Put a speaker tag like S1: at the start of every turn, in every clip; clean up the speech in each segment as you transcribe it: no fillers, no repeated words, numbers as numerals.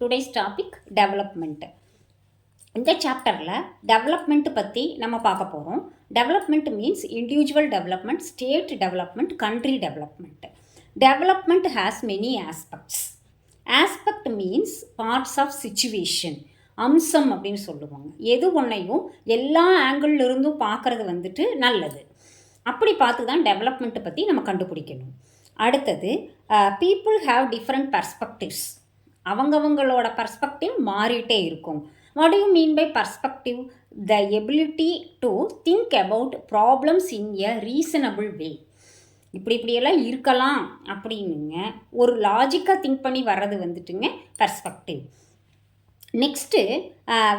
S1: Today's topic development. இந்த சாப்டரில் development பற்றி நம்ம பார்க்க போகிறோம். Development means individual development, state development, country development. Development has many aspects. Aspect means parts of situation, அம்சம் அப்படின்னு சொல்லுவாங்க. எது ஒன்றையும் எல்லா ஆங்கிள் இருந்தும் பார்க்குறது வந்துட்டு நல்லது. அப்படி பார்த்து தான் டெவலப்மெண்ட்டை பற்றி நம்ம கண்டுபிடிக்கணும். அடுத்தது பீப்புள் ஹாவ் டிஃப்ரெண்ட் பர்ஸ்பெக்டிவ்ஸ். அவங்கவங்களோட பர்ஸ்பெக்டிவ் மாறிட்டே இருக்கும். What do you mean by perspective? The ability to think about problems in a reasonable way. இப்படியெல்லாம் இருக்கலாம் அப்படின்னுங்க ஒரு லாஜிக்காக திங்க் பண்ணி வர்றது வந்துட்டுங்க perspective. Next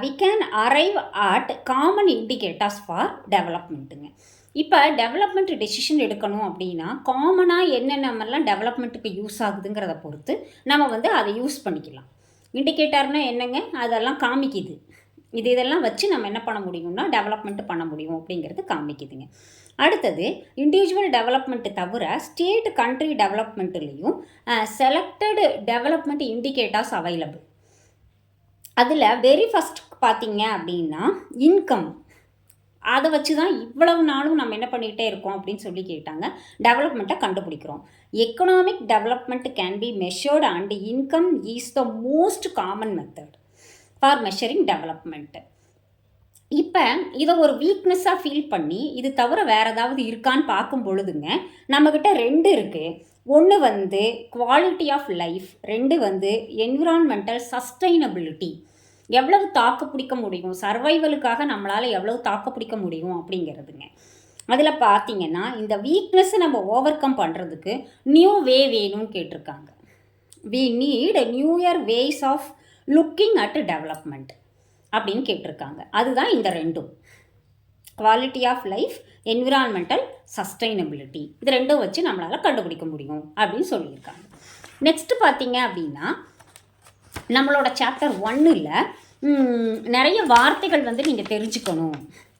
S1: we can arrive at common indicators for டெவலப்மெண்ட்டுங்க. இப்போ டெவலப்மெண்ட் டெசிஷன் எடுக்கணும் அப்படின்னா காமனாக என்னென்னலாம் டெவலப்மெண்ட்டுக்கு யூஸ் ஆகுதுங்கிறத பொறுத்து நம்ம அதை யூஸ் பண்ணிக்கலாம். இண்டிகேட்டர்னால் என்னங்க? அதெல்லாம் காமிக்குது. இதெல்லாம் வச்சு நம்ம என்ன பண்ண முடியும்னா டெவலப்மெண்ட் பண்ண முடியும் அப்படிங்கிறது காமிக்குதுங்க. அடுத்தது இண்டிவிஜுவல் டெவலப்மெண்ட்டு தவிர ஸ்டேட் கண்ட்ரி டெவலப்மெண்ட்லேயும் செலக்டடு டெவலப்மெண்ட் இண்டிகேட்டர்ஸ் அவைலபிள். அதில் வெரி ஃபஸ்ட் பார்த்தீங்க அப்படின்னா இன்கம். அதை வச்சு தான் இவ்வளவு நாளும் நம்ம என்ன பண்ணிகிட்டே இருக்கோம் அப்படின்னு சொல்லி கேட்டாங்க. டெவலப்மெண்ட்டை கண்டுபிடிக்கிறோம். Economic development can be measured and income is the most common method for measuring development. இப்போ இதை ஒரு வீக்னஸாக ஃபீல் பண்ணி இது தவிர வேறு ஏதாவது இருக்கான்னு பார்க்கும் பொழுதுங்க நம்மக்கிட்ட ரெண்டு இருக்குது. ஒன்று குவாலிட்டி ஆஃப் லைஃப், ரெண்டு என்விரான்மெண்டல் சஸ்டைனபிலிட்டி. எவ்வளவு தாக்கு பிடிக்க முடியும், சர்வைவலுக்காக நம்மளால் எவ்வளவு தாக்கு பிடிக்க முடியும் அப்படிங்கிறதுங்க. அதில் பார்த்தீங்கன்னா இந்த வீக்னஸை நம்ம ஓவர் கம் பண்ணுறதுக்கு நியூ வே வேணும்னு கேட்டிருக்காங்க. We need newer ways of looking at development அப்படின்னு கேட்டிருக்காங்க. அதுதான் இந்த ரெண்டும், quality of life, environmental sustainability. இது ரெண்டும் வச்சு நம்மளால் கண்டுபிடிக்க முடியும் அப்படின்னு சொல்லியிருக்காங்க. நெக்ஸ்ட்டு பார்த்தீங்க அப்படின்னா நம்மளோட சாப்டர் 1ல் நிறைய வார்த்தைகள் நீங்கள் தெரிஞ்சுக்கணும்.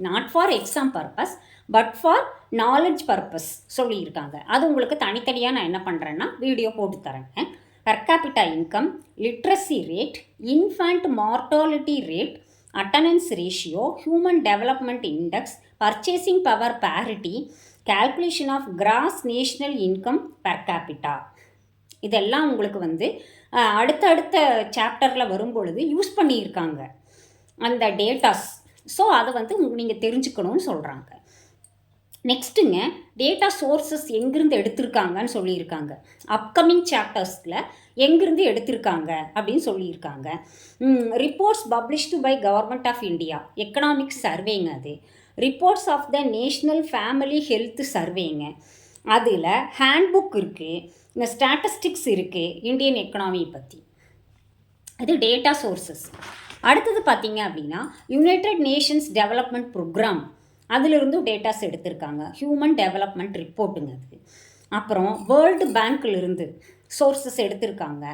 S1: Not for exam purpose but for knowledge purpose சொல்லியிருக்காங்க. அது உங்களுக்கு தனித்தனியாக நான் என்ன பண்ணுறேன்னா வீடியோ போட்டு தரேங்க. Per capita income, literacy rate, infant mortality rate, attendance ratio, human development index, purchasing power parity, calculation of gross national income per capita. இதெல்லாம் உங்களுக்கு அடுத்தடுத்த சாப்டரில் வரும்பொழுது யூஸ் பண்ணியிருக்காங்க அந்த டேட்டாஸ். ஸோ அதை நீங்கள் தெரிஞ்சுக்கணும்னு சொல்கிறாங்க. நெக்ஸ்ட்டுங்க டேட்டா சோர்ஸஸ் எங்கேருந்து எடுத்திருக்காங்கன்னு சொல்லியிருக்காங்க. அப்கமிங் சாப்டர்ஸில் எங்கேருந்து எடுத்திருக்காங்க அப்படின்னு சொல்லியிருக்காங்க. Reports published by government of India, economic சர்வேங்க. அது reports of the national family health சர்வேங்க. அதில் ஹேண்ட்புக் இருக்குது, இந்த ஸ்டாட்டிஸ்டிக்ஸ் இருக்குது இந்தியன் எக்கனாமியை பற்றி. அது டேட்டா சோர்ஸஸ். அடுத்தது பார்த்தீங்க அப்படின்னா யுனைடெட் நேஷன்ஸ் டெவலப்மெண்ட் ப்ரோக்ராம், அதிலிருந்து டேட்டாஸ் எடுத்திருக்காங்க. ஹியூமன் டெவலப்மெண்ட் ரிப்போர்ட்டுங்க அது. அப்புறம் வேர்ல்டு பேங்க்லேருந்து சோர்ஸஸ் எடுத்திருக்காங்க.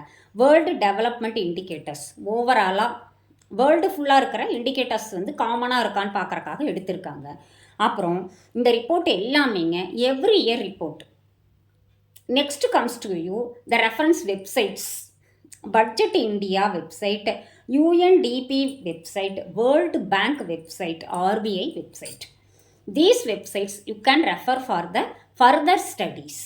S1: வேர்ல்டு டெவலப்மெண்ட் இண்டிகேட்டர்ஸ், ஓவராலாக வேர்ல்டு ஃபுல்லாக இருக்கிற இண்டிகேட்டர்ஸ் காமனாக இருக்கான்னு பார்க்குறக்காக எடுத்திருக்காங்க. அப்புறம் இந்த ரிப்போர்ட் எல்லாமேங்க every year report. Next comes to you the reference websites. Budget India website, UNDP website, World Bank website, RBI website. These websites you can refer for the further studies.